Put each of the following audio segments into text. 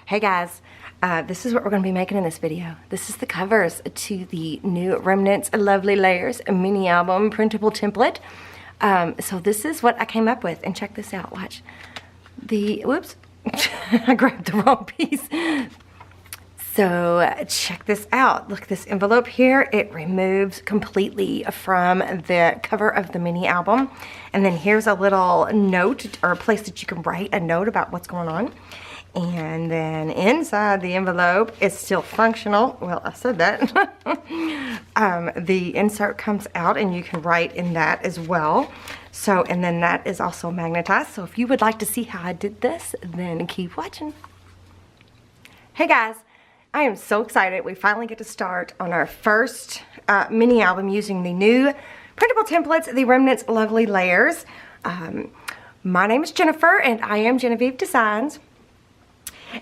Hey guys, this is what we're going to be making in this video. This is the covers to the new Remnants Lovely Layers mini album printable template. So this is what I came up with, and check this out. Watch. Whoops, I grabbed the wrong piece. So check this out. Look at this envelope here. It removes completely from the cover of the mini album. And then here's a little note, or a place that you can write a note about what's going on. And then inside the envelope is still functional. Well, I said that. The insert comes out and you can write in that as well. So, and then that is also magnetized. So if you would like to see how I did this, then keep watching. Hey guys, I am so excited. We finally get to start on our first mini album using the new printable templates, the Remnants Lovely Layers. My name is Jennifer and I am Genevieve Designs.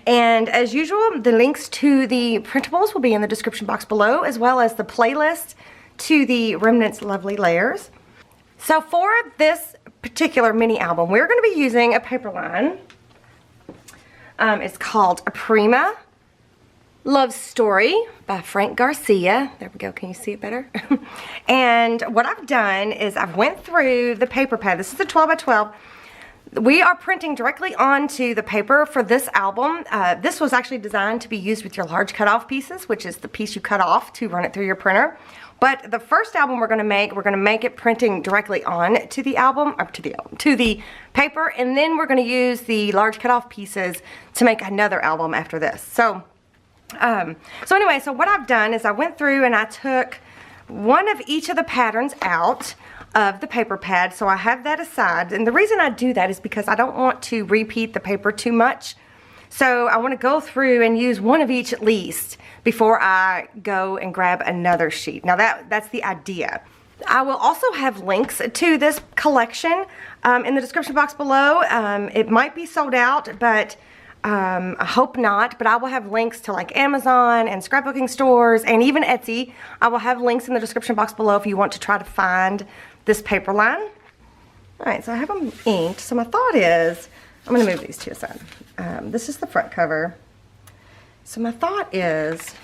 And as usual, the links to the printables will be in the description box below, as well as the playlist to the Remnants Lovely Layers. So for this particular mini album, we're going to be using a paper line. It's called A Prima Love Story by Frank Garcia. There we go. Can you see it better? And what I've done is I've went through the paper pad. This is a 12 by 12. We are printing directly onto the paper for this album. This was actually designed to be used with your large cutoff pieces, which is the piece you cut off to run it through your printer. But the first album we're going to make it printing directly on to the album, or to the paper, and then we're going to use the large cutoff pieces to make another album after this. So anyway, so what I've done is I went through and I took one of each of the patterns out of the paper pad, so I have that aside. And the reason I do that is because I don't want to repeat the paper too much. So I want to go through and use one of each at least before I go and grab another sheet. Now that's the idea. I will also have links to this collection in the description box below. It might be sold out, but I hope not, but I will have links to like Amazon and scrapbooking stores and even Etsy. I will have links in the description box below if you want to try to find this paper line. Alright, so I have them inked. So my thought is, I'm going to move these two aside. This is the front cover. So my thought is,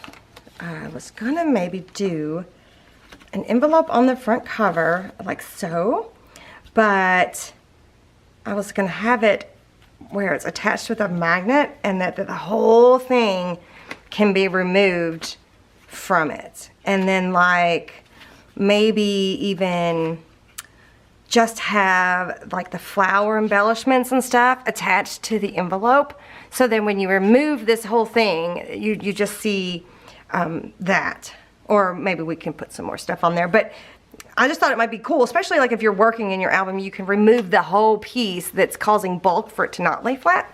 I was going to maybe do an envelope on the front cover, like so, but I was going to have it where it's attached with a magnet and that the whole thing can be removed from it. And then like maybe even just have like the flower embellishments and stuff attached to the envelope. So then when you remove this whole thing, you just see that. Or maybe we can put some more stuff on there. But I just thought it might be cool, especially like if you're working in your album, you can remove the whole piece that's causing bulk for it to not lay flat.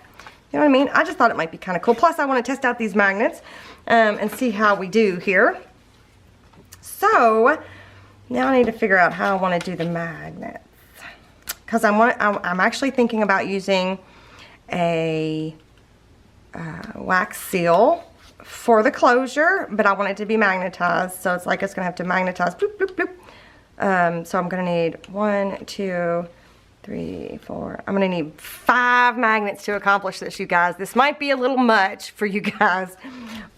You know what I mean? I just thought it might be kind of cool. Plus I want to test out these magnets and see how we do here. So now I need to figure out how I want to do the magnets. Because I'm actually thinking about using a wax seal for the closure, but I want it to be magnetized. So it's like it's going to have to magnetize. Bloop, bloop, bloop. So I'm going to need 1, 2, 3, 4. I'm going to need 5 magnets to accomplish this, you guys. This might be a little much for you guys,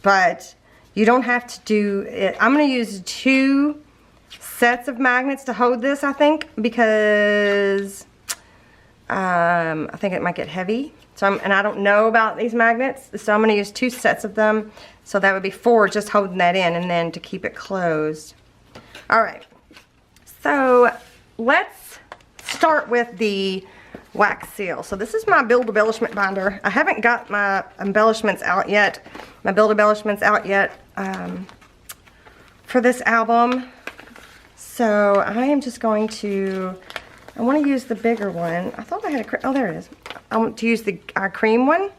but you don't have to do it. I'm going to use 2 sets of magnets to hold this, I think, because I think it might get heavy. So and I don't know about these magnets, so I'm going to use 2 sets of them. So that would be 4 just holding that in, and then to keep it closed. All right. So let's start with the wax seal. So this is my build embellishment binder. I haven't got my embellishments out yet, my build embellishments out yet for this album. So I am just going to, I want to use the bigger one. I thought I had a, oh there it is. I want to use the cream one.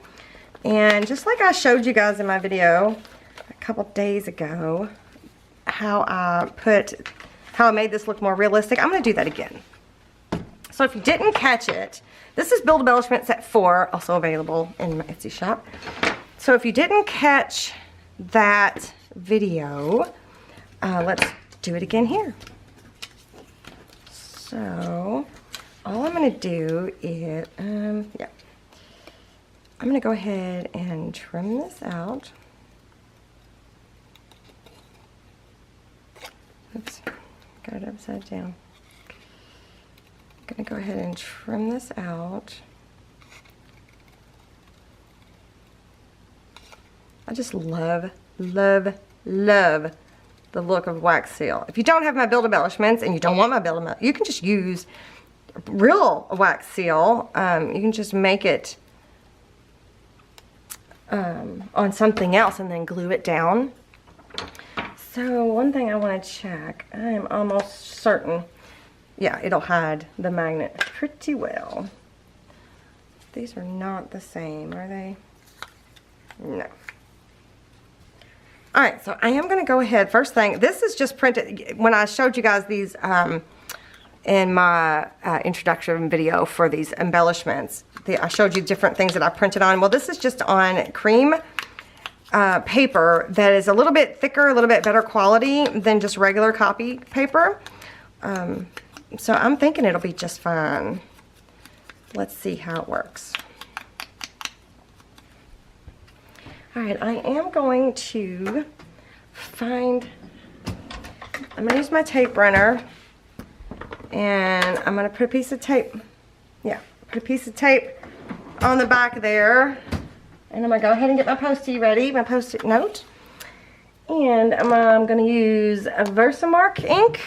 And just like I showed you guys in my video a couple days ago, how I made this look more realistic, I'm going to do that again. So if you didn't catch it, this is Build Embellishment Set 4, also available in my Etsy shop. So if you didn't catch that video, let's do it again here. So all I'm going to do is, I'm going to go ahead and trim this out. Oops, got it upside down. I'm going to go ahead and trim this out. I just love, love, love the look of wax seal. If you don't have my build embellishments and you don't want my build embellishments, you can just use real wax seal. You can just make it on something else and then glue it down. So one thing I want to check, I am almost certain, yeah, it'll hide the magnet pretty well. These are not the same, are they? No. Alright, so I am going to go ahead, first thing, this is just printed, when I showed you guys these in my introduction video for these embellishments, I showed you different things that I printed on. Well, this is just on cream paper that is a little bit thicker, a little bit better quality than just regular copy paper. So I'm thinking it'll be just fine. Let's see how it works. Alright, I am going to I'm going to use my tape runner, and I'm going to put a piece of tape, put a piece of tape on the back there, and I'm going to go ahead and get my Post-it ready, my Post-it note, and I'm going to use a Versamark ink.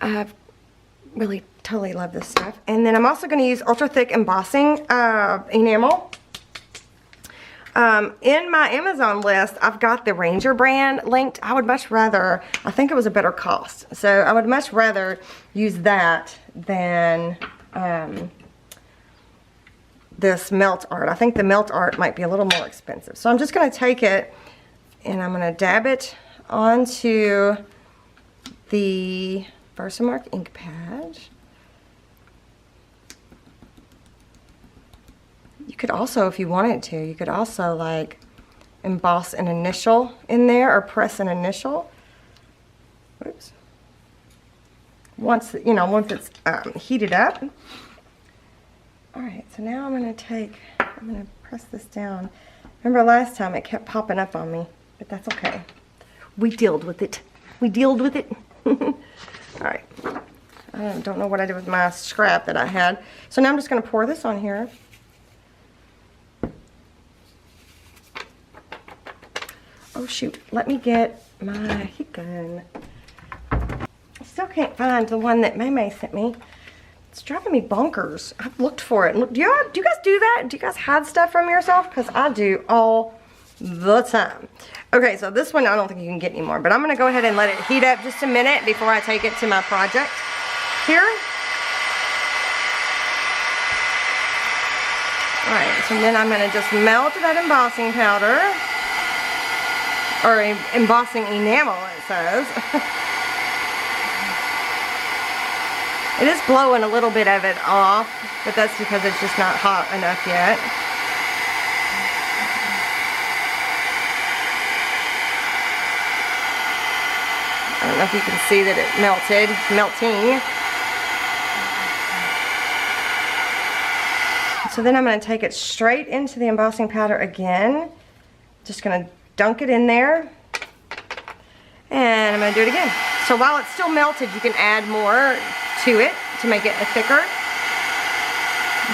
I really totally love this stuff, and then I'm also going to use ultra thick embossing enamel. In my Amazon list, I've got the Ranger brand linked. I would much rather, I think it was a better cost, so I would much rather use that than this melt art. I think the melt art might be a little more expensive. So I'm just going to take it and I'm going to dab it onto the Versamark ink pad. You could also, if you wanted to, you could also like emboss an initial in there or press an initial. Oops. Once it's heated up. Alright, so now I'm going to press this down. Remember last time it kept popping up on me, but that's okay. We dealt with it. We dealt with it. Alright. I don't know what I did with my scrap that I had. So now I'm just going to pour this on here. Oh shoot, let me get my heat gun. I still can't find the one that May sent me. It's driving me bonkers. I've looked for it. Do you guys do that? Do you guys hide stuff from yourself? Because I do all the time. Okay, so this one I don't think you can get anymore, but I'm going to go ahead and let it heat up just a minute before I take it to my project here. Alright, so then I'm going to just melt that embossing powder. Or embossing enamel, it says. It is blowing a little bit of it off, but that's because it's just not hot enough yet. I don't know if you can see that it melting. So then I'm going to take it straight into the embossing powder again. Just going to dunk it in there, and I'm going to do it again. So while it's still melted, you can add more to it to make it thicker.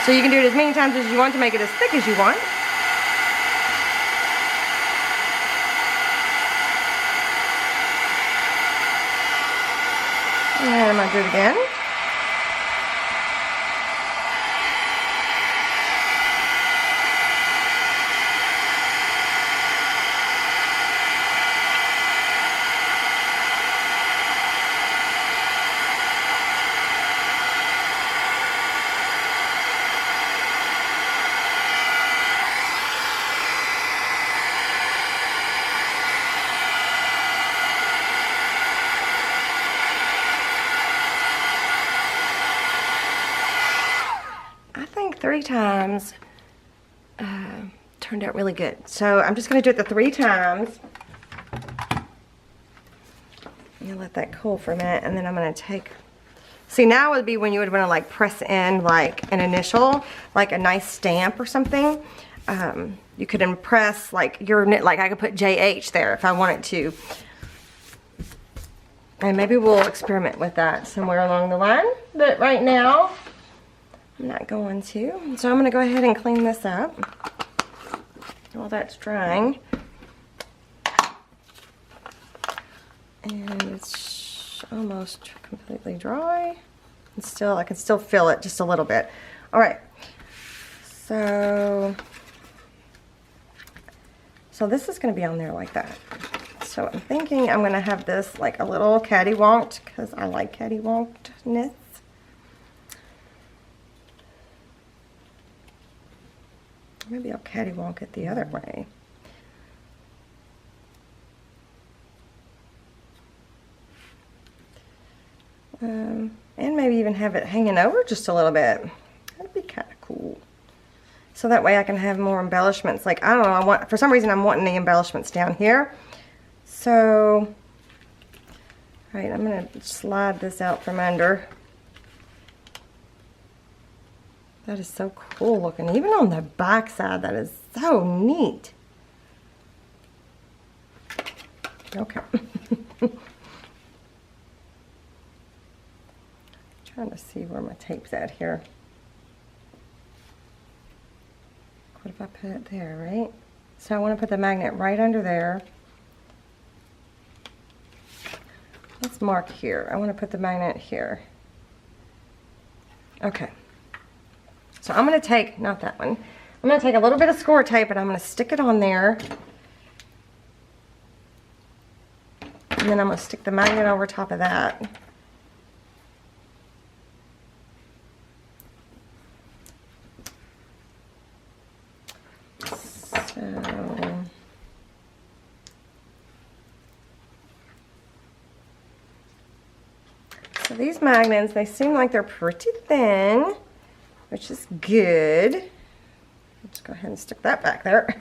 So you can do it as many times as you want to make it as thick as you want. And I'm going to do it again. I think 3 times turned out really good. So I'm just going to do it the 3 times. I'm going to let that cool for a minute, and then I'm going to take See, now would be when you would want to like press in like an initial, like a nice stamp or something. You could impress like your, like I could put JH there if I wanted to. And maybe we'll experiment with that somewhere along the line. But right now, I'm not going to. So I'm going to go ahead and clean this up while that's drying. And it's almost completely dry. And still, I can still feel it just a little bit. All right. So this is going to be on there like that. So I'm thinking I'm going to have this like a little cattywonked because I like cattywonkedness. Maybe I'll cattywonk it the other way. And maybe even have it hanging over just a little bit. That'd be kind of cool. So that way I can have more embellishments. Like, I don't know, for some reason I'm wanting the embellishments down here. So, all right, I'm going to slide this out from under. That is so cool looking. Even on the back side, that is so neat. Okay. Trying to see where my tape's at here. What if I put it there, right? So I want to put the magnet right under there. Let's mark here. I want to put the magnet here. Okay. So I'm going to take, not that one, I'm going to take a little bit of score tape and I'm going to stick it on there. And then I'm going to stick the magnet over top of that. So these magnets, they seem like they're pretty thin, which is good. Let's go ahead and stick that back there.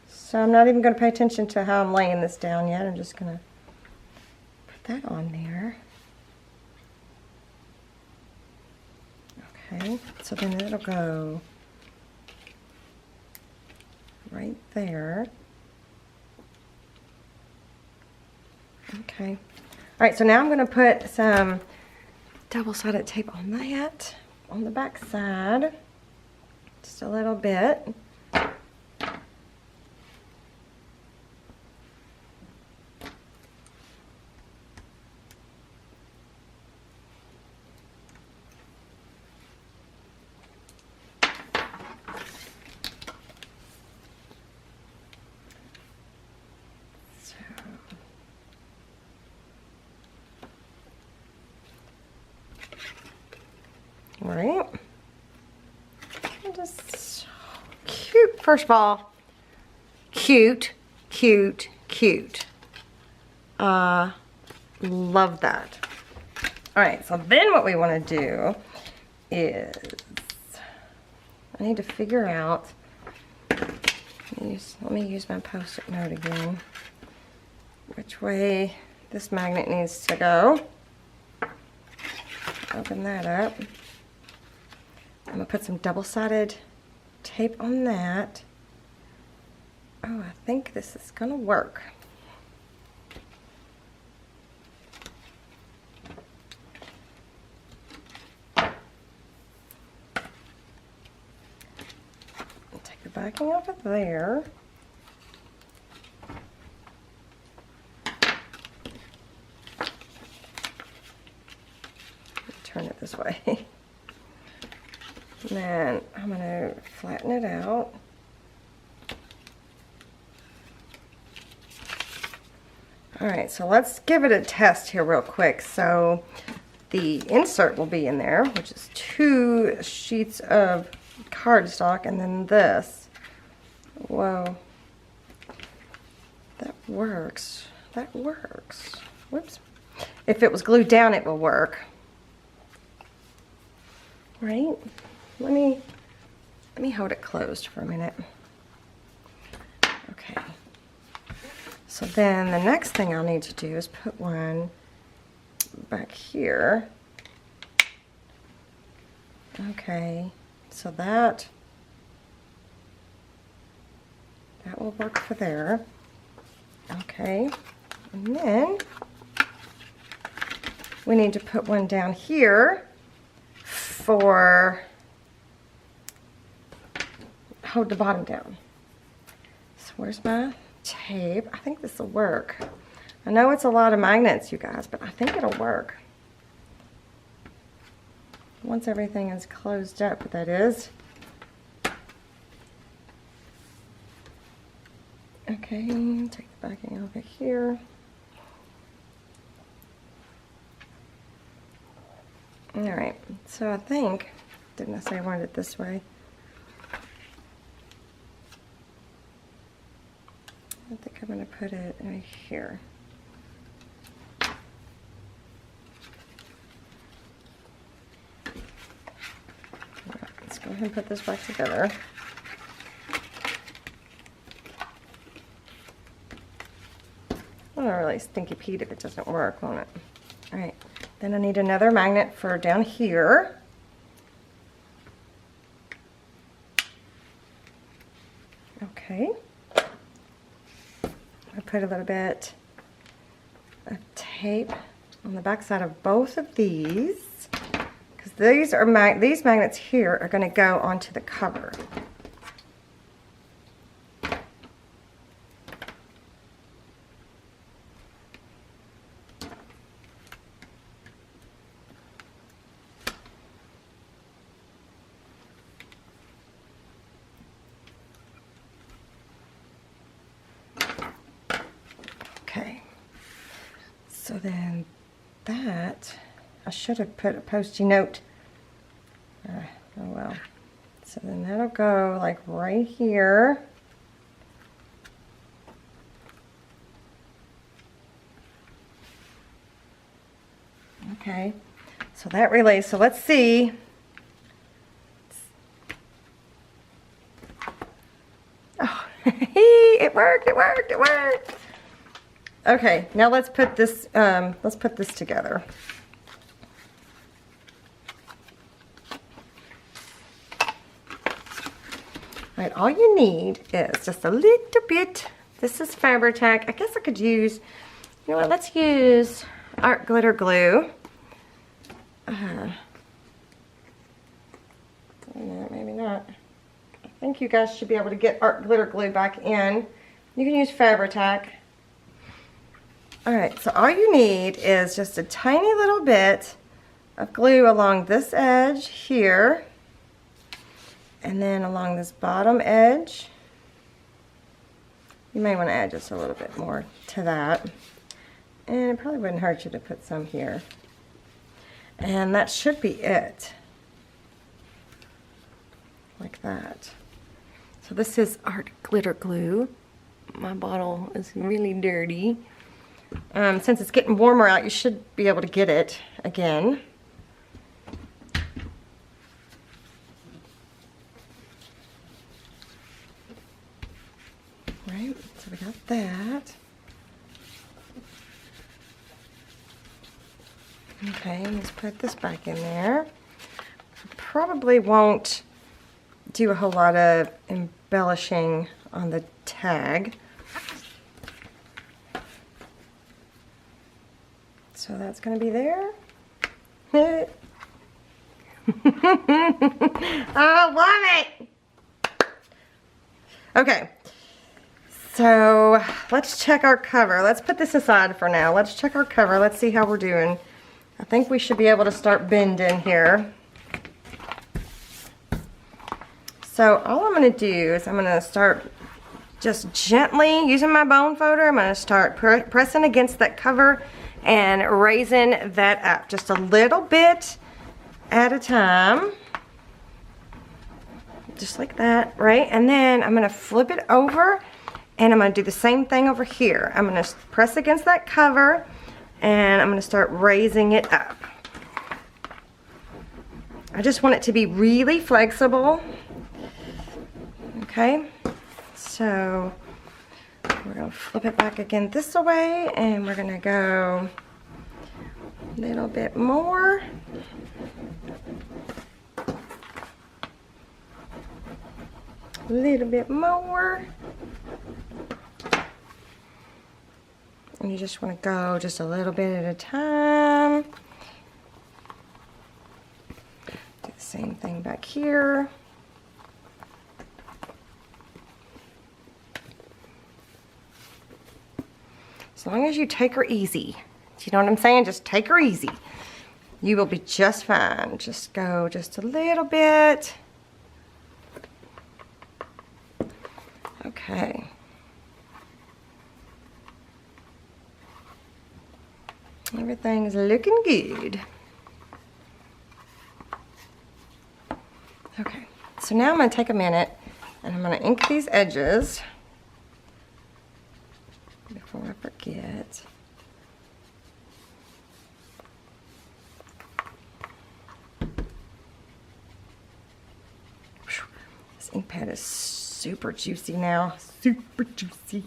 So I'm not even going to pay attention to how I'm laying this down yet. I'm just going to put that on there. Okay, so then it'll go right there. Okay. All right, so now I'm going to put some double-sided tape on that, on the back side, just a little bit. Right, just cute. First of all, cute, cute, cute. Love that. All right, so then what we want to do is I need to figure out. Let me use my Post-it note again. Which way this magnet needs to go. Open that up. I'm going to put some double-sided tape on that. Oh, I think this is going to work. Take the backing off of there. Turn it this way. And then I'm going to flatten it out. Alright, so let's give it a test here real quick. So the insert will be in there, which is 2 sheets of cardstock, and then this. Whoa. That works. That works. Whoops. If it was glued down, it will work. Right? Let me hold it closed for a minute. Okay. So then the next thing I'll need to do is put one back here. Okay, so that will work for there. Okay, and then we need to put one down here for hold the bottom down. So where's my tape? I think this will work. I know it's a lot of magnets, you guys, but I think it'll work. Once everything is closed up, that is. Okay, take the backing over here. Alright, so I think, didn't I say I wanted it this way? I think I'm going to put it right here. Let's go ahead and put this back together. I'll really stinky Pete if it doesn't work, won't it? Alright, then I need another magnet for down here. Okay. I put a little bit of tape on the back side of both of these, because these magnets here are going to go onto the cover. Okay, so then that, I should have put a Post-it note. Oh well. So then that'll go like right here. Okay, so that relays, so let's see. Oh, it worked, it worked, it worked. Okay, now let's put this together. Alright, all you need is just a little bit. This is Fabri-Tac. I guess I could use, you know what, let's use art glitter glue. No, maybe not. I think you guys should be able to get art glitter glue back in. You can use Fabri-Tac. Alright, so all you need is just a tiny little bit of glue along this edge here, and then along this bottom edge. You may want to add just a little bit more to that, and it probably wouldn't hurt you to put some here. And that should be it, like that. So this is art glitter glue. My bottle is really dirty. Since it's getting warmer out, you should be able to get it again. Right, so we got that. Okay, let's put this back in there. Probably won't do a whole lot of embellishing on the tag. So that's going to be there. I love it! Okay, so let's check our cover. Let's put this aside for now. Let's check our cover. Let's see how we're doing. I think we should be able to start bending here. So all I'm going to do is I'm going to start just gently using my bone folder. I'm going to start pressing against that cover and raising that up just a little bit at a time, just like that, right? And then I'm going to flip it over, and I'm going to do the same thing over here. I'm going to press against that cover, and I'm going to start raising it up. I just want it to be really flexible. Okay, so we're going to flip it back again this way, and we're going to go A little bit more. A little bit more. And you just want to go just a little bit at a time. Do the same thing back here. As long as you take her easy. You know what I'm saying? Just take her easy. You will be just fine. Just go just a little bit. Okay. Everything's looking good. Okay. So now I'm going to take a minute and I'm going to ink these edges before I forget. This ink pad is super juicy now. Super juicy.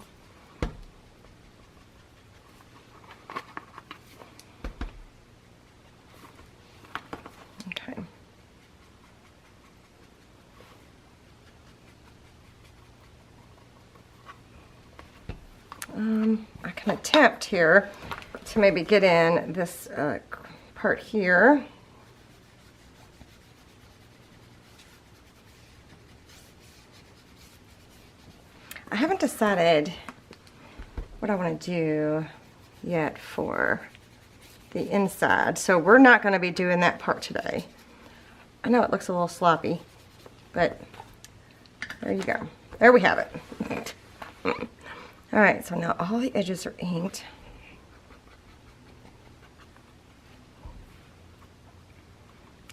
Okay. I can attempt here to maybe get in this part here. I haven't decided what I want to do yet for the inside, so we're not going to be doing that part today. I know it looks a little sloppy, but there you go. There we have it. Alright, so now all the edges are inked.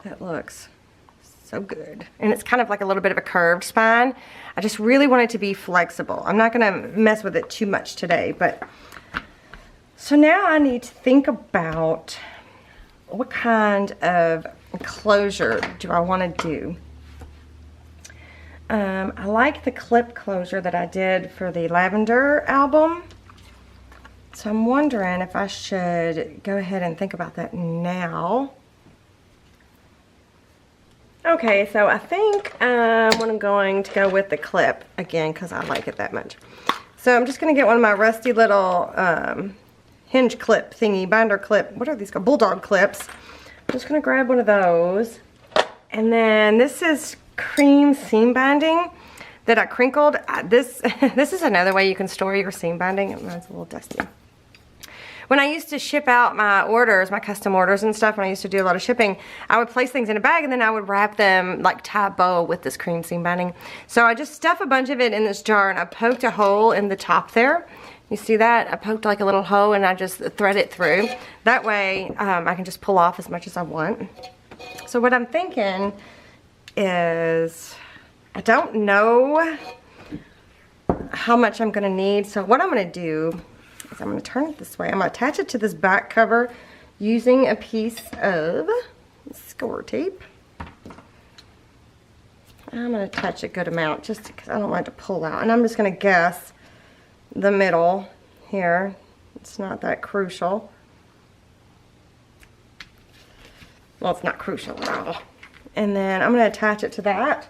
That looks so good. And it's kind of like a little bit of a curved spine. I just really want it to be flexible. I'm not going to mess with it too much today, but so now I need to think about what kind of closure do I want to do. I like the clip closure that I did for the Lavender album. So I'm wondering if I should go ahead and think about that now. Okay, so I think I'm going to go with the clip again because I like it that much. So I'm just going to get one of my rusty little hinge clip thingy, binder clip. What are these called? Bulldog clips. I'm just going to grab one of those. And then this is cream seam binding that I crinkled. This is another way you can store your seam binding. Mine's a little dusty. When I used to ship out my orders, my custom orders and stuff, when I used to do a lot of shipping, I would place things in a bag and then I would wrap them, like tie a bow with this cream seam binding. So I just stuff a bunch of it in this jar and I poked a hole in the top there. You see that? I poked like a little hole and I just thread it through. That way I can just pull off as much as I want. So what I'm thinking is, I don't know how much I'm going to need. So what I'm going to do is I'm going to turn it this way. I'm going to attach it to this back cover using a piece of score tape. I'm going to attach a good amount just because I don't want it to pull out. And I'm just going to guess the middle here. It's not that crucial. Well, it's not crucial at all. And then I'm going to attach it to that.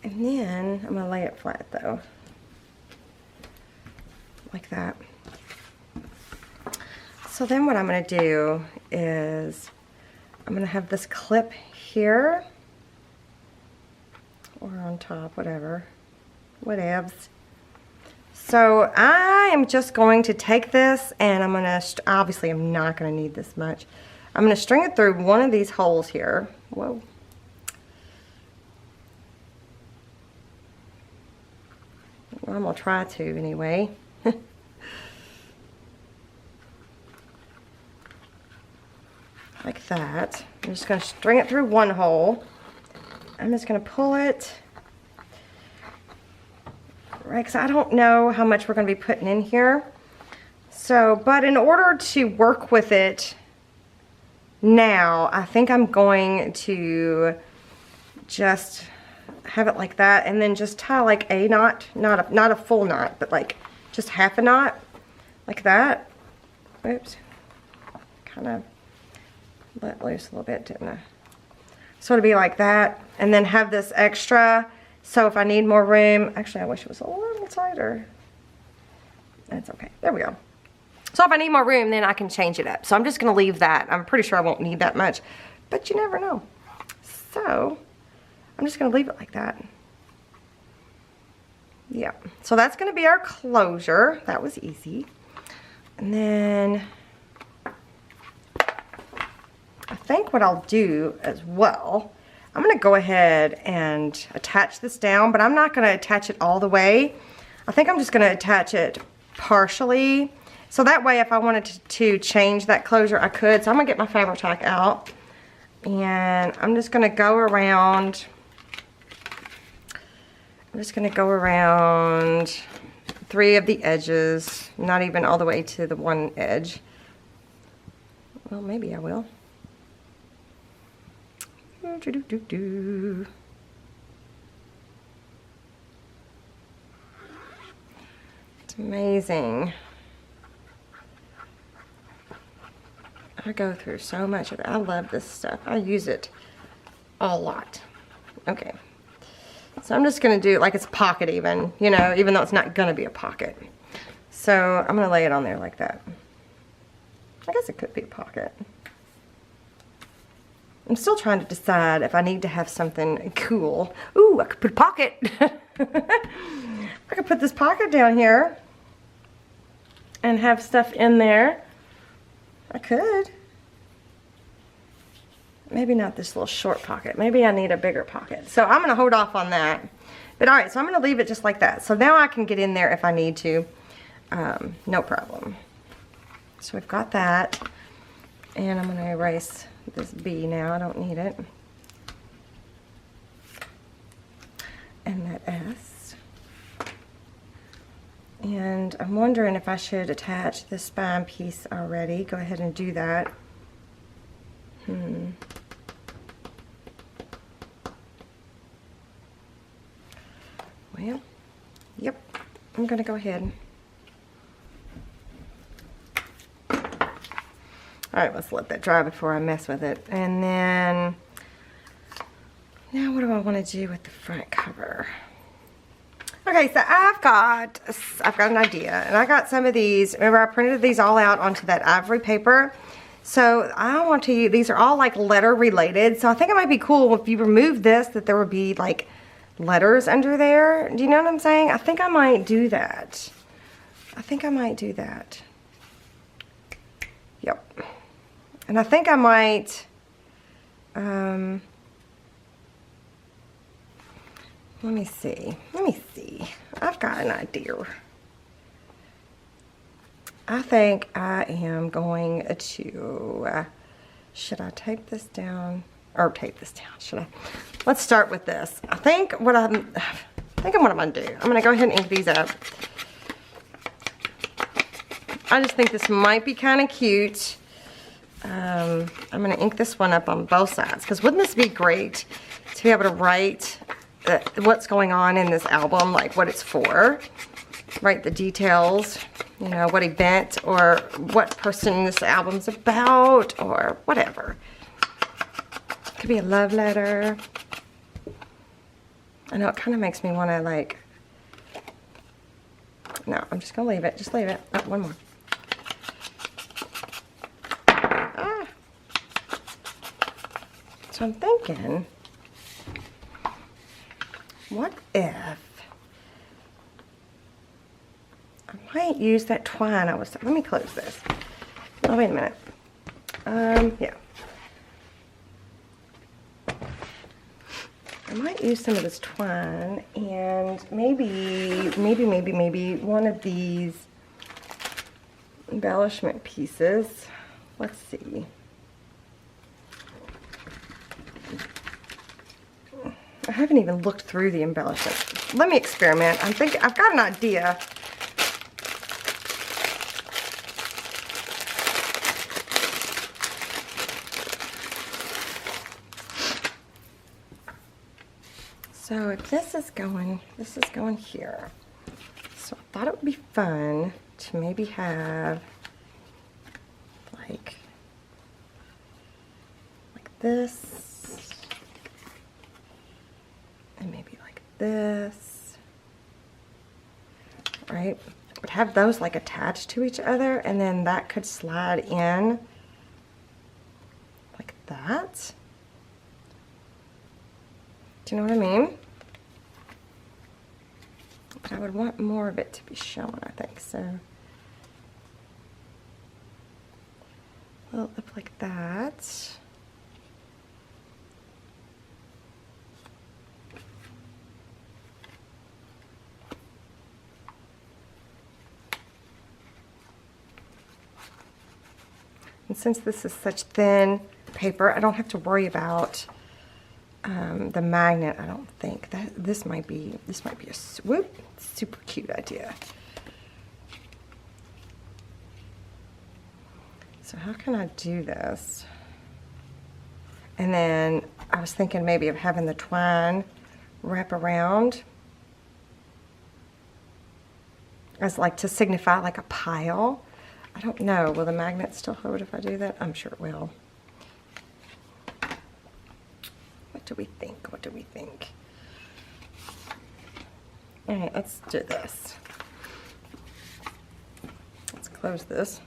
And then I'm going to lay it flat though. Like that. So then what I'm going to do is I'm going to have this clip here. Or on top, whatever. Whatevs. So I am just going to take this and I'm going to, obviously I'm not going to need this much. I'm going to string it through one of these holes here. Whoa. Well, I'm going to try to anyway. Like that. I'm just going to string it through one hole. I'm just going to pull it. Right, because I don't know how much we're going to be putting in here. So, but in order to work with it now, I think I'm going to just have it like that and then just tie like a knot, not a full knot, but like just half a knot, like that. Oops, kind of let loose a little bit, didn't I? So it'll be like that, and then have this extra, so if I need more room, actually I wish it was a little tighter. That's okay, there we go. So if I need more room, then I can change it up. So I'm just gonna leave that. I'm pretty sure I won't need that much, but you never know. So I'm just gonna leave it like that. Yeah, so that's gonna be our closure. That was easy. And then I think what I'll do as well, I'm gonna go ahead and attach this down, but I'm not gonna attach it all the way. I think I'm just gonna attach it partially. So that way if I wanted to change that closure, I could. So I'm gonna get my fabric tack out, and I'm just gonna go around. I'm just gonna go around 3 of the edges, not even all the way to the one edge. Well, maybe I will. It's amazing. I go through so much of it. I love this stuff. I use it a lot. Okay. So I'm just gonna do like it's a pocket even, you know, even though it's not gonna be a pocket. So I'm gonna lay it on there like that. I guess it could be a pocket. I'm still trying to decide if I need to have something cool. Ooh, I could put a pocket. I could put this pocket down here and have stuff in there. I could. Maybe not this little short pocket. Maybe I need a bigger pocket. So I'm going to hold off on that. But alright, so I'm going to leave it just like that. So now I can get in there if I need to. No problem. So we've got that. And I'm going to erase this B now. I don't need it. And that S. And I'm wondering if I should attach the spine piece already. Go ahead and do that. Well, yep, I'm gonna go ahead. Alright, let's let that dry before I mess with it. And then, now what do I want to do with the front cover? Okay, so I've got an idea, and I got some of these. Remember, I printed these all out onto that ivory paper. So I want to use, these are all like letter related. So I think it might be cool if you remove this, that there would be like letters under there. Do you know what I'm saying? I think I might do that. I think I might do that. Yep. And I think I might, let me see. I've got an idea. I think I am going to, should I tape this down? Or tape this down, should I? Let's start with this. I think what I'm gonna do, I'm gonna go ahead and ink these up. I just think this might be kind of cute. I'm gonna ink this one up on both sides, because wouldn't this be great to be able to write what's going on in this album, like what it's for, write the details, you know, what event or what person this album's about or whatever. Could be a love letter. I know it kind of makes me want to like, no, I'm just gonna leave it, just leave it. Oh, one more. Ah. So I'm thinking, what if I might use that twine I was, let me close this. Oh, wait a minute. Yeah. I might use some of this twine and maybe one of these embellishment pieces. Let's see. I haven't even looked through the embellishment. Let me experiment. I'm thinking, I've got an idea. So if this is going here. So I thought it would be fun to maybe have like this, and maybe like this, right? But have those like attached to each other, and then that could slide in like that. Do you know what I mean? But I would want more of it to be shown, I think, so. Well, up like that. And since this is such thin paper, I don't have to worry about the magnet. I don't think that this might be a super cute idea. So how can I do this? And then I was thinking maybe of having the twine wrap around as like to signify like a pile. I don't know. Will the magnet still hold if I do that? I'm sure it will. What do we think? What do we think? All right, let's do this. Let's close this.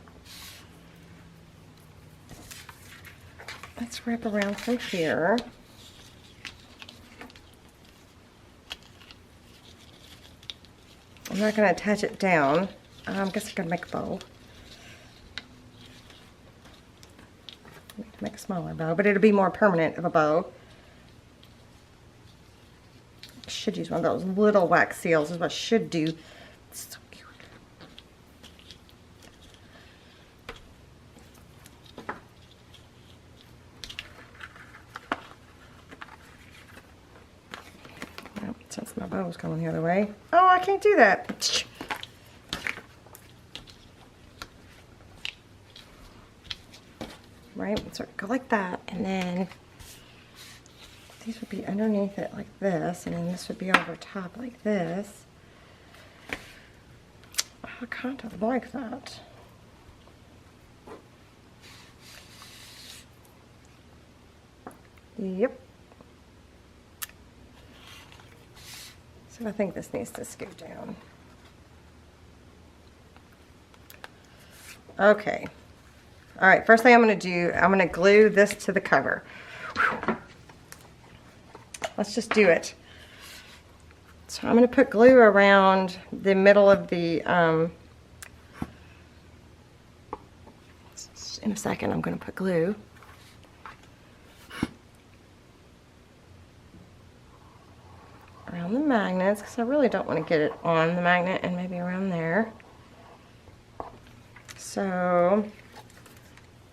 Let's wrap around from here. I'm not going to attach it down. I guess I could make a bow. Make a smaller bow, but it'll be more permanent of a bow. I should use one of those little wax seals is what I should do. It's so cute. Well, since my bow's going the other way. Oh, I can't do that. Right, so go like that, and then these would be underneath it like this, and then this would be over top like this. I kind of like that. Yep. So I think this needs to scoot down. Okay. All right, first thing I'm going to do, I'm going to glue this to the cover. Whew. Let's just do it. So I'm going to put glue around the middle of the, in a second I'm going to put glue. Around the magnets, because I really don't want to get it on the magnet, and maybe around there. So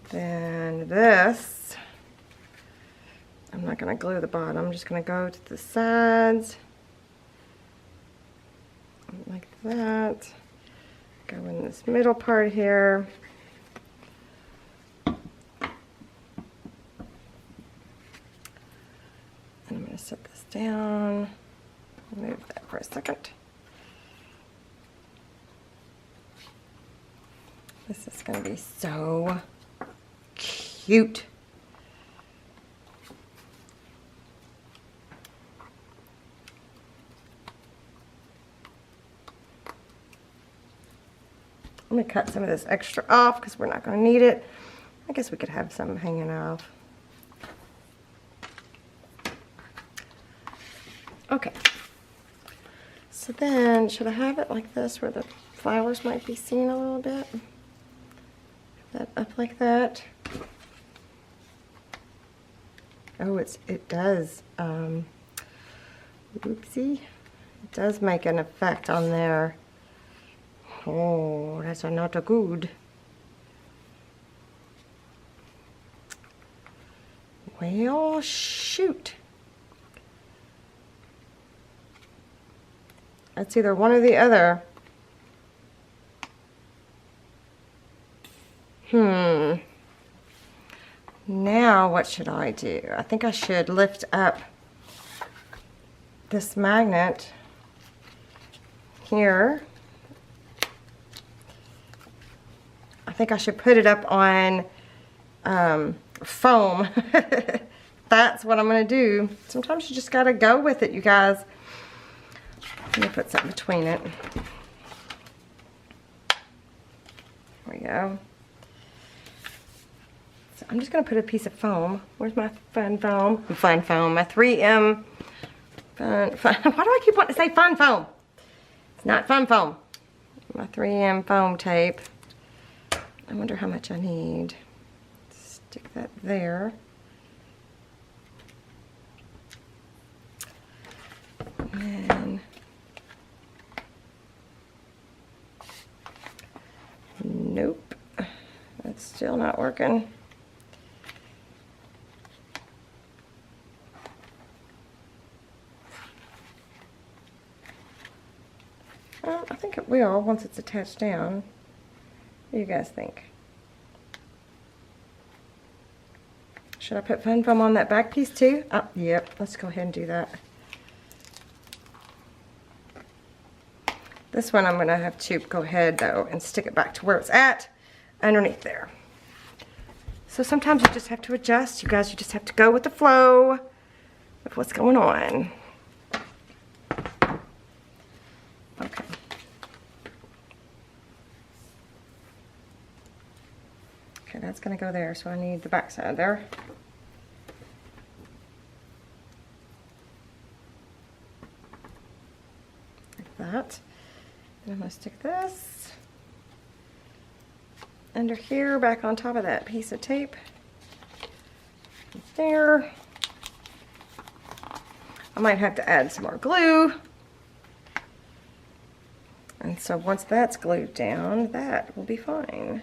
then this, I'm not going to glue the bottom, I'm just going to go to the sides, like that, go in this middle part here, and I'm going to set this down, move that for a second. This is going to be so cute. I'm going to cut some of this extra off because we're not going to need it. I guess we could have some hanging off. Okay. So then, should I have it like this where the flowers might be seen a little bit? That up like that. Oh, it does. Oopsie. It does make an effect on there. Oh, that's not good. Well, shoot. That's either one or the other. Now what should I do? I think I should lift up this magnet here. I think I should put it up on foam. That's what I'm gonna do. Sometimes you just gotta go with it, you guys. Let me put something between it. There we go. So I'm just gonna put a piece of foam. Where's my fun foam? Fun foam, my 3M fun. Why do I keep wanting to say fun foam? It's not fun foam. My 3M foam tape. I wonder how much I need. Stick that there. And then, nope, that's still not working. Well, I think it will once it's attached down. What do you guys think? Should I put fun foam on that back piece too? Oh, yep, let's go ahead and do that. This one I'm going to have to go ahead though and stick it back to where it's at underneath there. So sometimes you just have to adjust, you guys. You just have to go with the flow of what's going on. Okay. Okay, that's going to go there, so I need the back side there. Like that. And I'm going to stick this under here, back on top of that piece of tape. There. I might have to add some more glue. And so once that's glued down, that will be fine.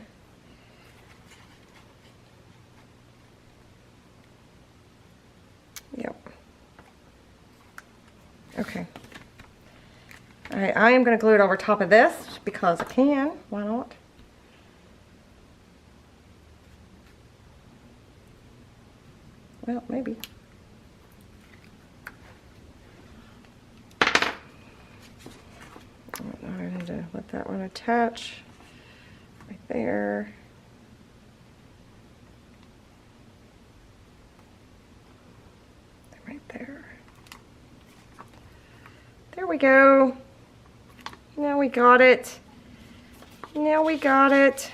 Yep. Okay. Alright, I am going to glue it over top of this because I can. Why not? Well, maybe. I need to let that one attach right there. Right there. There we go. Now we got it. Now we got it.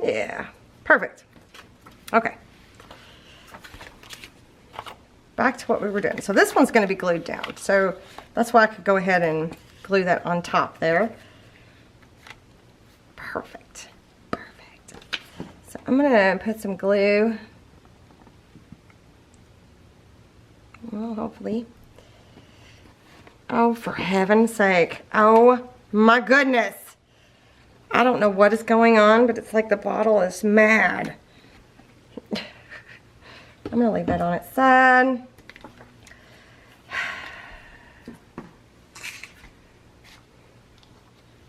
Yeah, perfect. Okay. Back to what we were doing. So this one's going to be glued down. So that's why I could go ahead and glue that on top there. Perfect. Perfect. So I'm going to put some glue. Well, hopefully. Oh, for heaven's sake. Oh, my goodness. I don't know what is going on, but it's like the bottle is mad. I'm going to leave that on its side.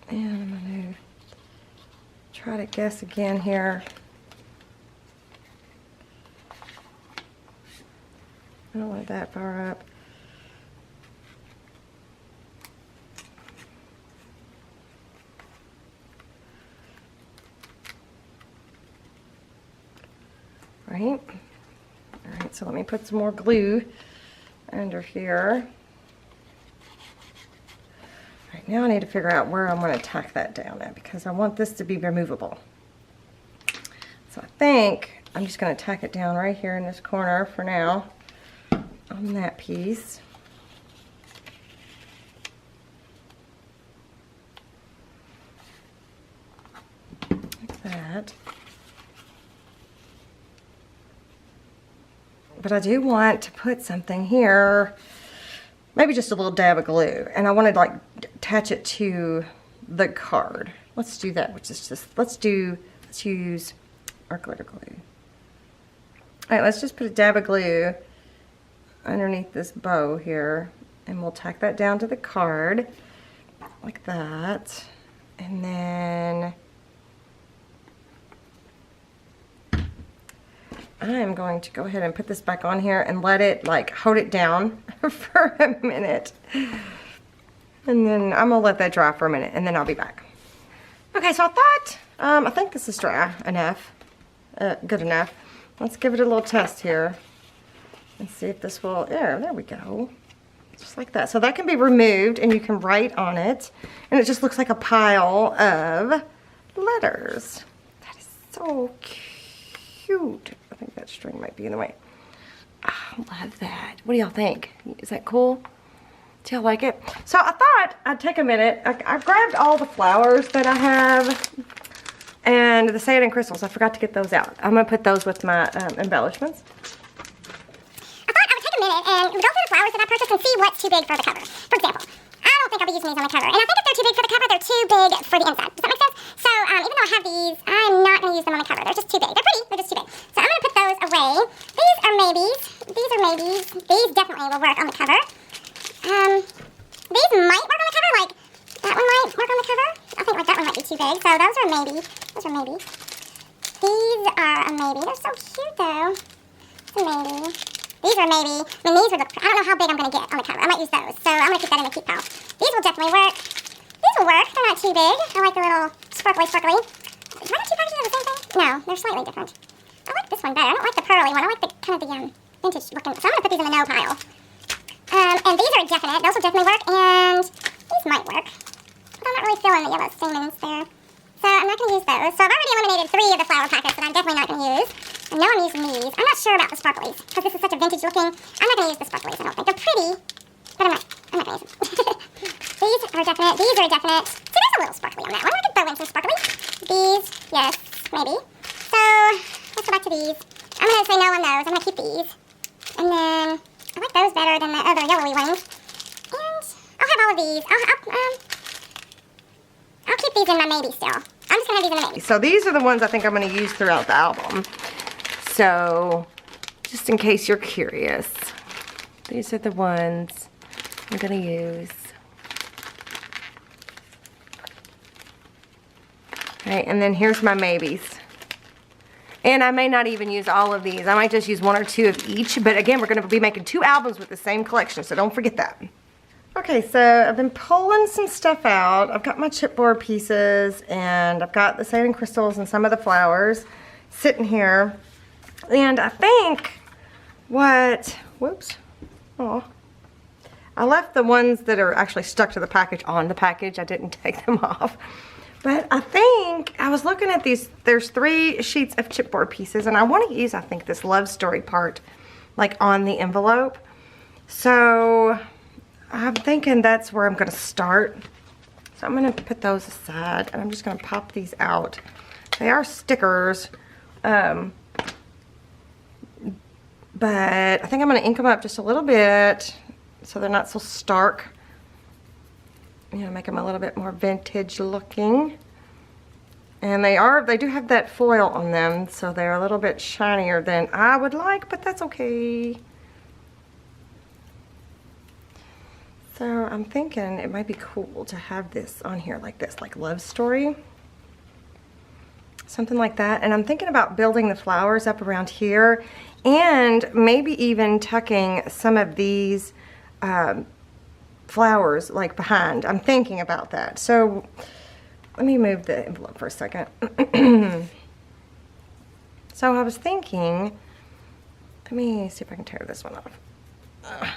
And I'm going to try to guess again here. I don't want it that far up. Right. Alright, so let me put some more glue under here. Alright, now I need to figure out where I'm going to tack that down at because I want this to be removable. So I think I'm just going to tack it down right here in this corner for now on that piece. Like that. But I do want to put something here, maybe just a little dab of glue, and I want to like attach it to the card. Let's do that, which is just, let's use our glitter glue. All right, let's just put a dab of glue underneath this bow here, and we'll tack that down to the card like that, and then I'm going to go ahead and put this back on here and let it like hold it down for a minute. And then I'm gonna let that dry for a minute and then I'll be back. Okay, so I thought I think this is dry enough, good enough. Let's give it a little test here and see if this will, there we go. Just like that. So that can be removed and you can write on it. And it just looks like a pile of letters. That is so cute. I think that string might be in the way. I love that. What do y'all think? Is that cool? Do y'all like it? So I thought I'd take a minute. I grabbed all the flowers that I have and the satin crystals. I forgot to get those out. I'm going to put those with my embellishments. And go through the flowers that I purchased and see what's too big for the cover. For example, I don't think I'll be using these on the cover. And I think if they're too big for the cover, they're too big for the inside. Does that make sense? So even though I have these, I'm not going to use them on the cover. They're just too big. They're pretty, they're just too big. So I'm going to put those away. These are maybes. These are maybes. These definitely will work on the cover. These might work on the cover. Like, that one might work on the cover. I think like that one might be too big. So those are maybe. Those are maybe. These are a maybe. They're so cute though. It's a maybe. These are maybe, I mean these would look, I don't know how big I'm going to get on the cover. I might use those, so I'm going to keep that in the keep pile. These will definitely work. These will work, they're not too big. I like the little sparkly. Are the two packages the same thing? No, they're slightly different. I like this one better. I don't like the pearly one. I like the kind of the vintage looking. So I'm going to put these in the no pile. And these are definite. Those will definitely work, and these might work. But I'm not really feeling the yellow stamens there. So I'm not going to use those. So I've already eliminated 3 of the flower packets that I'm definitely not going to use. And now I'm using these. I'm not sure about the sparklies, because this is such a vintage looking. I'm not going to use the sparklies, I don't think. They're pretty, but I'm not going to use them. These are definite. These are definite. So there's a little sparkly on that one. I could throw in some sparkly. These, yes, maybe. So let's go back to these. I'm going to say no on those. I'm going to keep these. And then I like those better than the other yellowy ones. And I'll have all of these. I'll keep these in my maybe still. I'm just going to have these in the maybe. So these are the ones I think I'm going to use throughout the album. So, just in case you're curious, these are the ones I'm going to use. Right, and then here's my maybes. And I may not even use all of these. I might just use 1 or 2 of each. But again, we're going to be making 2 albums with the same collection, so don't forget that. Okay, so I've been pulling some stuff out. I've got my chipboard pieces, and I've got the satin crystals and some of the flowers sitting here. And I think whoops, oh, I left the ones that are actually stuck to the package on the package. I didn't take them off. But I think, I was looking at these, there's 3 sheets of chipboard pieces, and I want to use, I think, this love story part, like on the envelope. So I'm thinking that's where I'm going to start. So I'm going to put those aside, and I'm just going to pop these out. They are stickers. But I think I'm going to ink them up just a little bit so they're not so stark. You know, make them a little bit more vintage looking. And they do have that foil on them, so they're a little bit shinier than I would like, but that's okay. So I'm thinking it might be cool to have this on here like this, like love story. Something like that. And I'm thinking about building the flowers up around here and maybe even tucking some of these flowers like behind. I'm thinking about that. So let me move the envelope for a second. So I was thinking, let me see if I can tear this one off.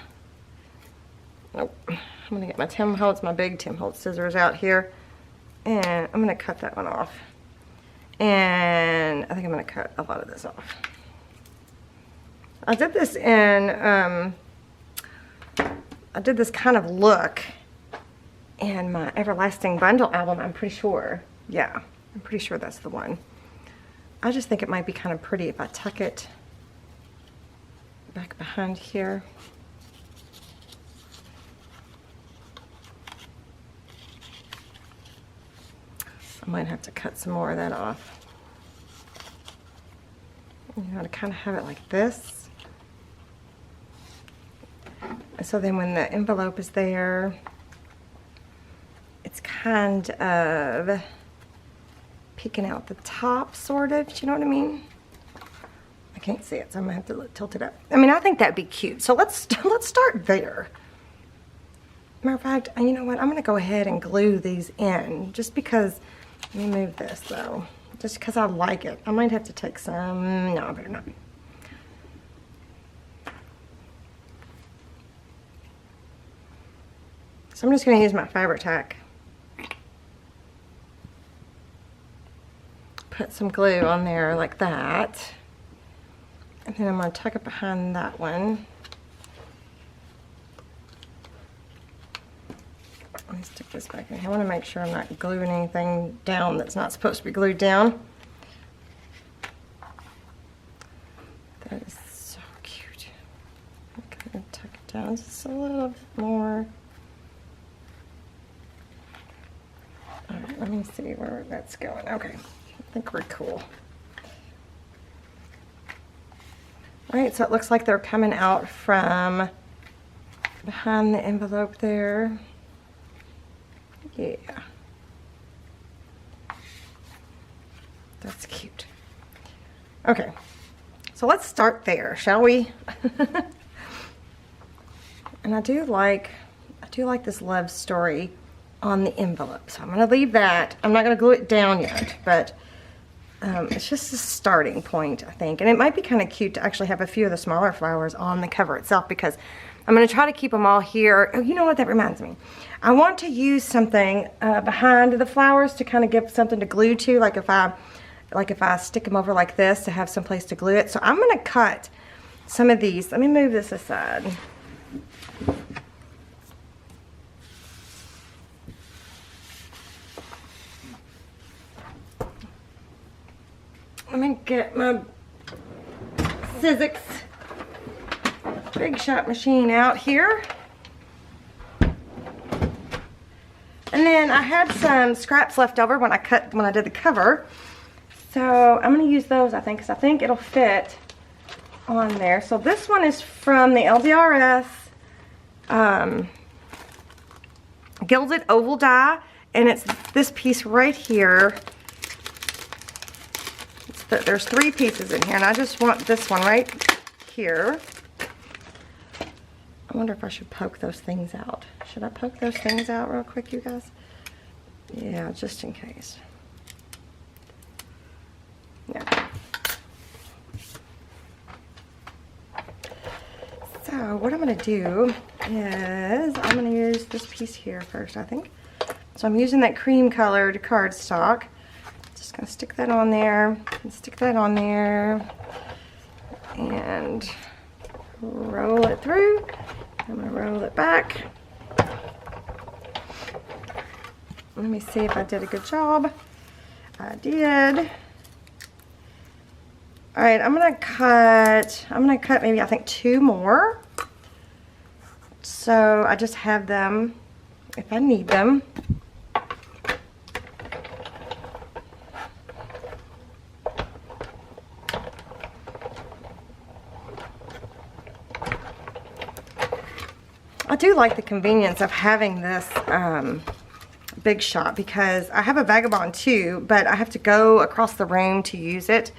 Nope. I'm going to get my Tim Holtz, my big Tim Holtz scissors out here, and I'm going to cut that one off. And I think I'm going to cut a lot of this off. I did this in, I did this kind of look in my Everlasting Bundle album, I'm pretty sure. Yeah, I'm pretty sure that's the one. I just think it might be kind of pretty if I tuck it back behind here. I might have to cut some more of that off. You know, to kind of have it like this. So then when the envelope is there, it's kind of peeking out the top, sort of. Do you know what I mean? I can't see it, so I'm gonna have to tilt it up. I mean, I think that'd be cute. So let's start there. Matter of fact, you know what? I'm gonna go ahead and glue these in, just because Let me move this though, just because I like it. I might have to take some, no, I better not. So I'm just going to use my fabric tack. Put some glue on there like that. And then I'm going to tuck it behind that one. Let me stick this back in here. I want to make sure I'm not gluing anything down that's not supposed to be glued down. That is so cute. I'm going to tuck it down just a little bit more. Alright, let me see where that's going. Okay, I think we're cool. Alright, so it looks like they're coming out from behind the envelope there. Yeah. That's cute. Okay, so let's start there, shall we? And I do like this love story on the envelope, so I'm going to leave that. I'm not going to glue it down yet, but it's just a starting point, I think. And it might be kind of cute to actually have a few of the smaller flowers on the cover itself, because I'm going to try to keep them all here. Oh, you know what that reminds me? I want to use something behind the flowers to kind of give something to glue to, like if I stick them over like this to have some place to glue it. So I'm going to cut some of these. Let me move this aside. Let me get my Sizzix Big Shot machine out here. And then I had some scraps left over when I did the cover. So I'm going to use those, I think, because I think it'll fit on there. So this one is from the LDRS Gilded Oval Die, and it's this piece right here. There's 3 pieces in here, and I just want this one right here. I wonder if I should poke those things out. Should I poke those things out real quick, you guys? Yeah, just in case. Yeah. So what I'm going to do is I'm going to use this piece here first, I think. So I'm using that cream colored cardstock. Just going to stick that on there and stick that on there and roll it through. I'm going to roll it back. Let me see if I did a good job. I did. All right, I'm going to cut maybe I think 2 more. So I just have them if I need them. I do like the convenience of having this Big Shot, because I have a Vagabond too, but I have to go across the room to use it.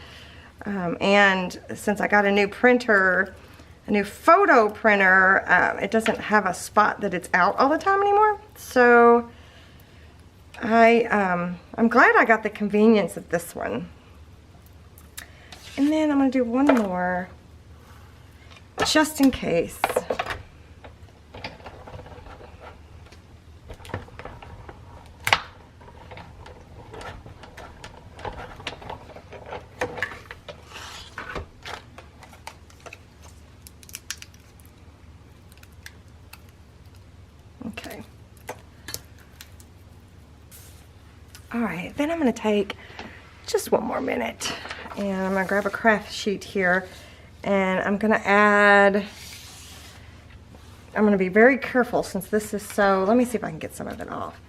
And since I got a new printer, a new photo printer, it doesn't have a spot that it's out all the time anymore. So I'm glad I got the convenience of this one. And then I'm going to do one more just in case. Okay. All right, then I'm going to take just one more minute, and I'm going to grab a craft sheet here, and I'm going to add, I'm going to be very careful since this is so, let me see if I can get some of it off.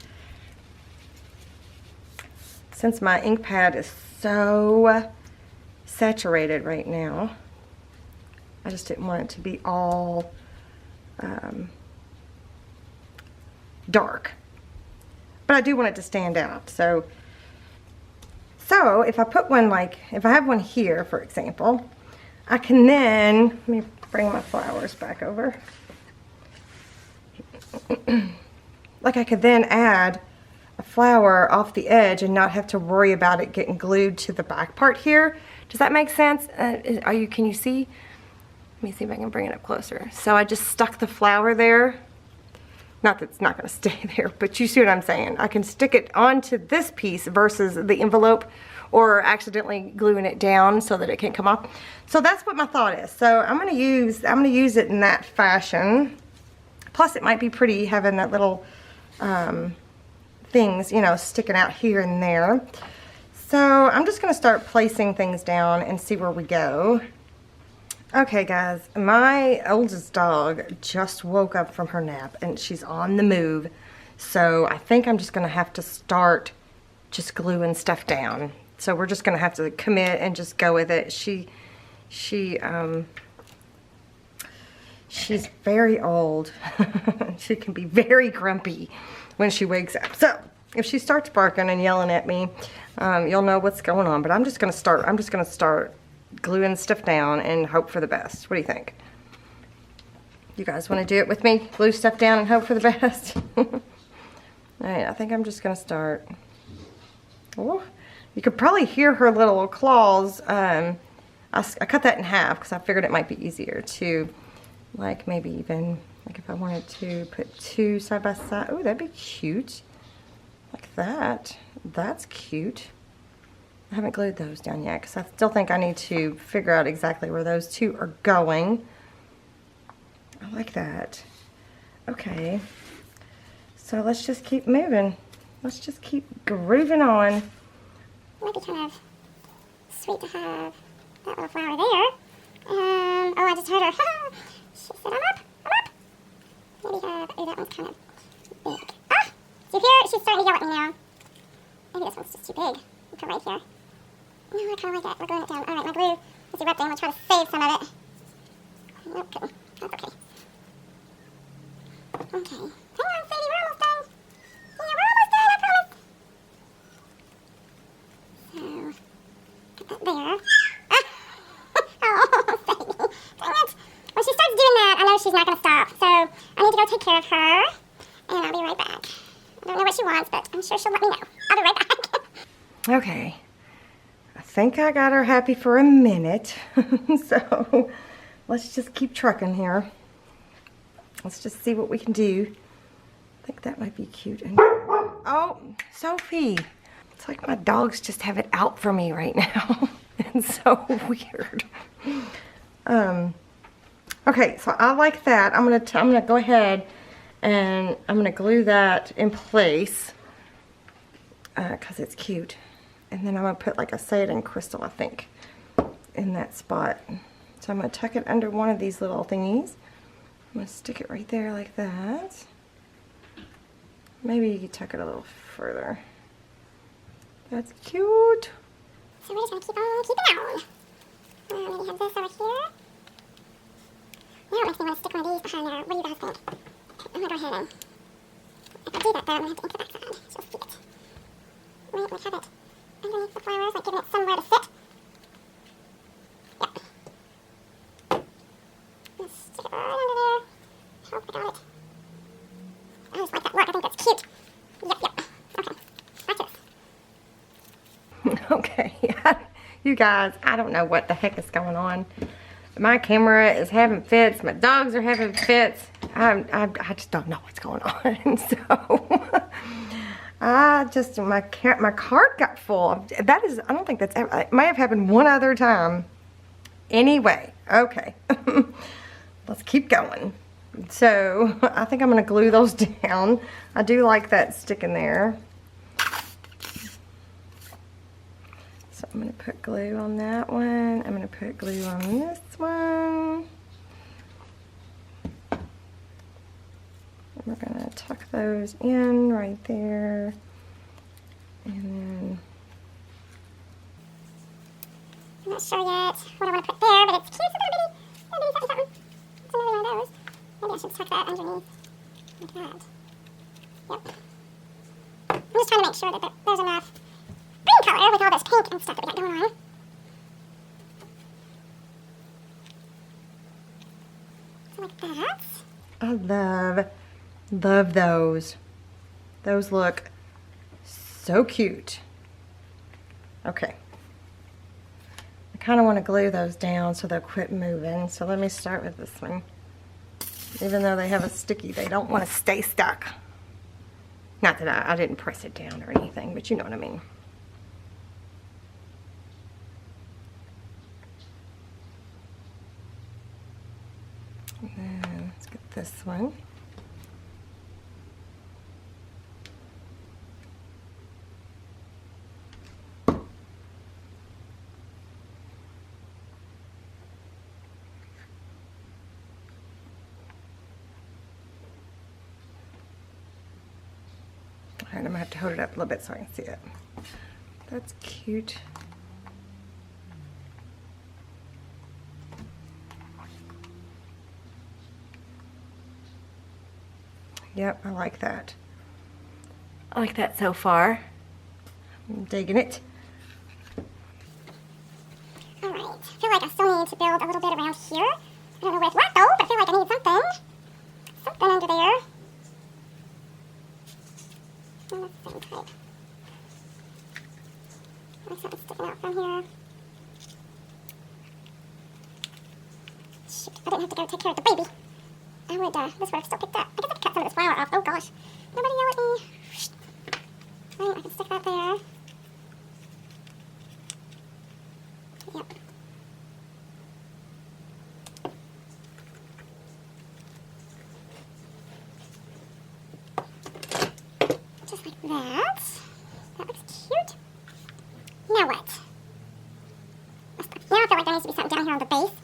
Since my ink pad is so saturated right now, I just didn't want it to be all dark. But I do want it to stand out. So if I put one, like, if I have one here, for example, I can then, let me bring my flowers back over. Like I could then add flower off the edge and not have to worry about it getting glued to the back part here. Does that make sense? Can you see? Let me see if I can bring it up closer. So I just stuck the flower there. Not that it's not gonna stay there, but you see what I'm saying. I can stick it onto this piece versus the envelope, or accidentally gluing it down so that it can't come off. So that's what my thought is. So I'm gonna use it in that fashion. Plus it might be pretty having that little things, you know, sticking out here and there. So I'm just gonna start placing things down and see where we go. Okay guys, my oldest dog just woke up from her nap and she's on the move. So I think I'm just gonna have to start just gluing stuff down. So we're just gonna have to commit and just go with it. She's very old. She can be very grumpy when she wakes up. So if she starts barking and yelling at me, you'll know what's going on. But I'm just gonna start gluing stuff down and hope for the best. What do you think? You guys want to do it with me? Glue stuff down and hope for the best? All right, I think I'm just gonna start. Oh, you could probably hear her little claws. I cut that in half because I figured it might be easier to, like, maybe even, like, if I wanted to put two side by side. Oh, that'd be cute. Like that. That's cute. I haven't glued those down yet because I still think I need to figure out exactly where those two are going. I like that. Okay. So let's just keep moving. Let's just keep grooving on. It might be kind of sweet to have that little flower there. Oh, I just heard her. She said, I'm up, I'm up. Maybe have, oh, that one's kind of big. Ah! Do you hear it? She's starting to yell at me now. Maybe this one's just too big. Put it right here. No, I kind of like that. We're gluing it down. All right, my glue is erupting. We'll try to save some of it. Nope, couldn't. That's okay. Okay. Hang on, Sadie. We're almost done. Yeah, we're almost done, I promise. So, put that there. Oh, Sadie. Dang it. When she starts doing that, I know she's not going to stop. So, I need to go take care of her. And I'll be right back. I don't know what she wants, but I'm sure she'll let me know. I'll be right back. Okay. I think I got her happy for a minute. So let's just keep trucking here. Let's just see what we can do. I think that might be cute. Oh, Sophie. It's like my dogs just have it out for me right now. It's so weird. Okay, so I like that. I'm gonna go ahead and I'm gonna glue that in place because it's cute. And then I'm gonna put like a satin crystal, I think, in that spot. So I'm gonna tuck it under one of these little thingies. I'm gonna stick it right there like that. Maybe you can tuck it a little further. That's cute. So we're just gonna keep on keeping on. Maybe have this over here. Now it makes me want to stick one of these behind there. What do you guys think? Okay, I'm gonna go ahead and, if I do that though, I'm gonna have to ink the backside. You'll see it. Right, we have it underneath the flowers, like giving it somewhere to sit. Yep. Let's stick it right under there. Hope I got it. I just like that look. I think that's cute. Yep, yep. Okay. Back to this. Okay. You guys, I don't know what the heck is going on. My camera is having fits. My dogs are having fits. I just don't know what's going on. So my card got full. That is, I don't think that's ever, it might have happened one other time. Anyway, okay. Let's keep going. So I think I'm gonna glue those down. I do like that sticking there. So I'm gonna put glue on that one. I'm gonna put glue on this one. We're gonna tuck those in right there. And then I'm not sure yet what I want to put there, but it's cute. It's a little bitty something. It's another one of those. Maybe I should tuck that underneath like that. Yep. I'm just trying to make sure that there's enough green color with all this pink and stuff that we got going on. So like that. I love those. Those look so cute. Okay. I kind of want to glue those down so they'll quit moving. So let me start with this one. Even though they have a sticky, they don't want to stay stuck. Not that I didn't press it down or anything, but you know what I mean. And then let's get this one. Alright, I'm going to have to hold it up a little bit so I can see it. That's cute. Yep, I like that. I like that so far. I'm digging it. Alright, I feel like I still need to build a little bit around here. I don't know where it's at though, but I feel like I need something. Something under there. Oh, that's the same type. Like something sticking out from here. Shoot, I didn't have to go take care of the baby. I would, this would have still picked up. I guess I could cut some of this flower off. Oh gosh. Nobody yell at me. Right, I can stick that there. Yep. Just like that. That looks cute. Now what? Now I feel like there needs to be something down here on the base.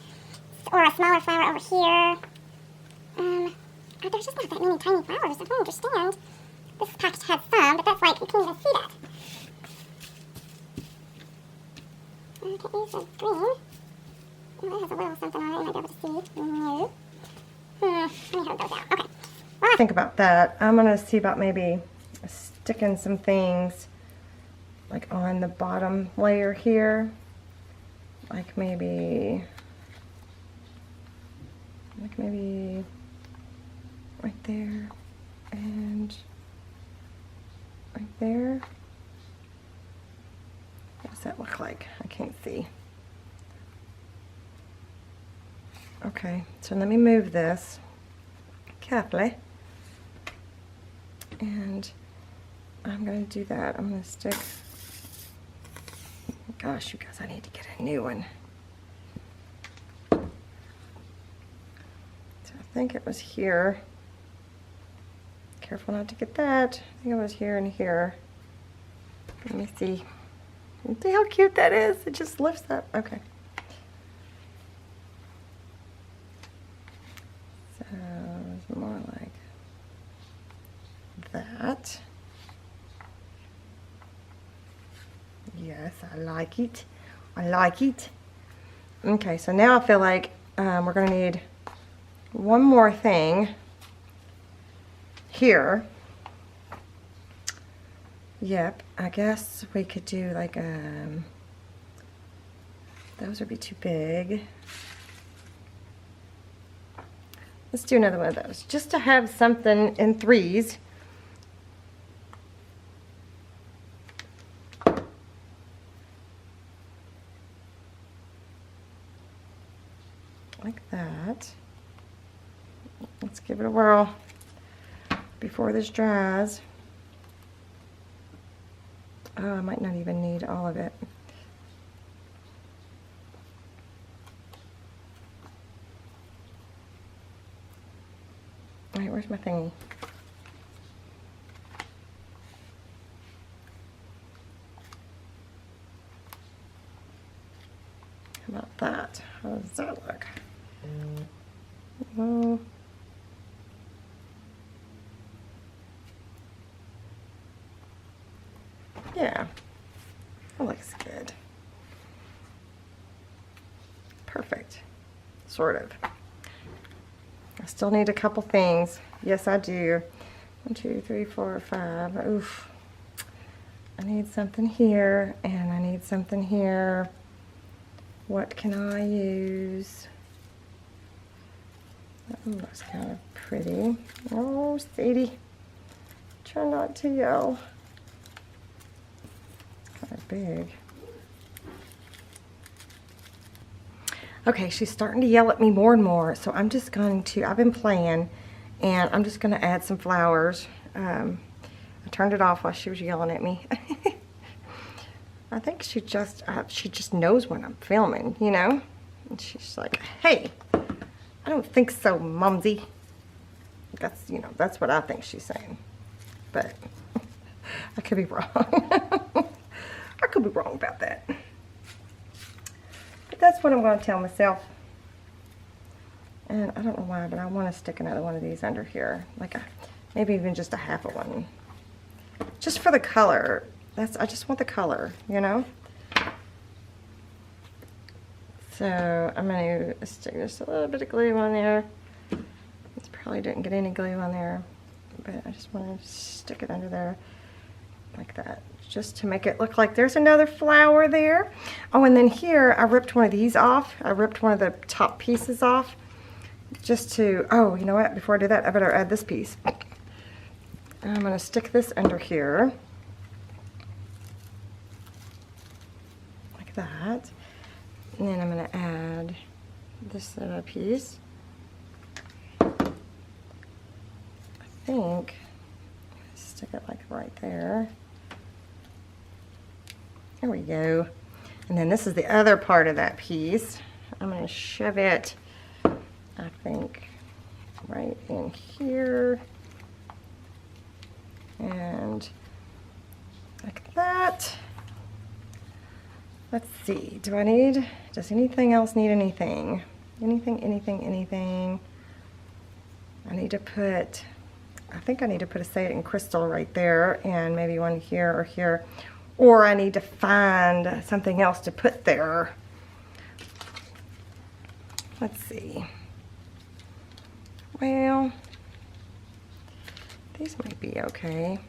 Or a smaller flower over here. There's just not that many tiny flowers. I don't understand. This package has some, but that's like, you can't even see that. I can use the green. Oh, it has a little something on it. You might be able to see. No. Let me hold those out. Okay. Well, Think about that. I'm going to see about maybe sticking some things like on the bottom layer here. Like maybe right there and right there. What does that look like? I can't see. Okay, so let me move this carefully. And I'm going to do that. I'm going to stick, gosh, you guys, I need to get a new one. So I think it was here. Careful not to get that. I think it was here and here. Let me see. See how cute that is? It just lifts up. Okay. So it's more like that. Yes, I like it. I like it. Okay, so now I feel like we're going to need one more thing here. Yep, I guess we could do like those would be too big. Let's do another one of those, just to have something in threes. Like that. Let's give it a whirl before this dries. Oh, I might not even need all of it. All right, where's my thingy? How about that? How does that look? Well, yeah, that looks good. Perfect, sort of. I still need a couple things. Yes, I do. 1, 2, 3, 4, 5. Oof. I need something here, and I need something here. What can I use? That one looks kind of pretty. Oh, Sadie, try not to yell. big. Okay, she's starting to yell at me more and more, so I'm just going to, I've been playing, and I'm just going to add some flowers. I turned it off while she was yelling at me. I think she just knows when I'm filming, you know? And she's like, hey, I don't think so, Mumsy. That's, you know, that's what I think she's saying. But I could be wrong. I could be wrong about that. But that's what I'm going to tell myself. And I don't know why, but I want to stick another one of these under here. Like maybe even just a half of one. Just for the color. I just want the color, you know? So I'm going to stick just a little bit of glue on there. This probably didn't get any glue on there, but I just want to stick it under there like that, just to make it look like there's another flower there. Oh, and then here I ripped one of these off. I ripped one of the top pieces off just to, oh, you know what? Before I do that, I better add this piece. I'm going to stick this under here. Like that. And then I'm going to add this little piece. I think, stick it like right there. There we go. And then this is the other part of that piece. I'm going to shove it, I think, right in here. And like that. Let's see, does anything else need anything? Anything? I need to put, I think I need to put a satin crystal right there, and maybe one here or here. Or I need to find something else to put there. Let's see. Well, these might be okay.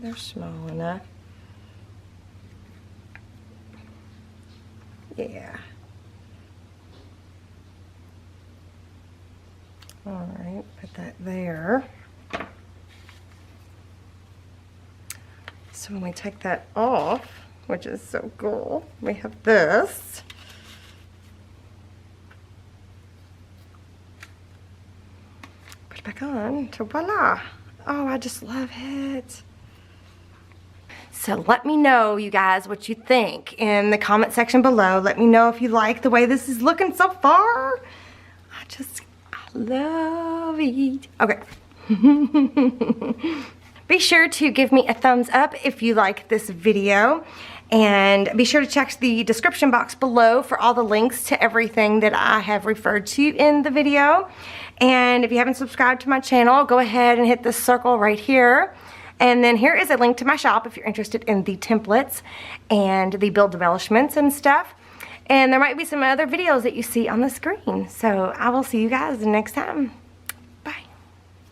They're small enough. Yeah. All right, put that there. So when we take that off, which is so cool, we have this. Put it back on, so voila. Oh, I just love it. So let me know, you guys, what you think in the comment section below. Let me know if you like the way this is looking so far. I love it. Okay. Be sure to give me a thumbs up if you like this video. And be sure to check the description box below for all the links to everything that I have referred to in the video. And if you haven't subscribed to my channel, go ahead and hit this circle right here. And then here is a link to my shop if you're interested in the templates and the build embellishments and stuff. And there might be some other videos that you see on the screen. So I will see you guys next time.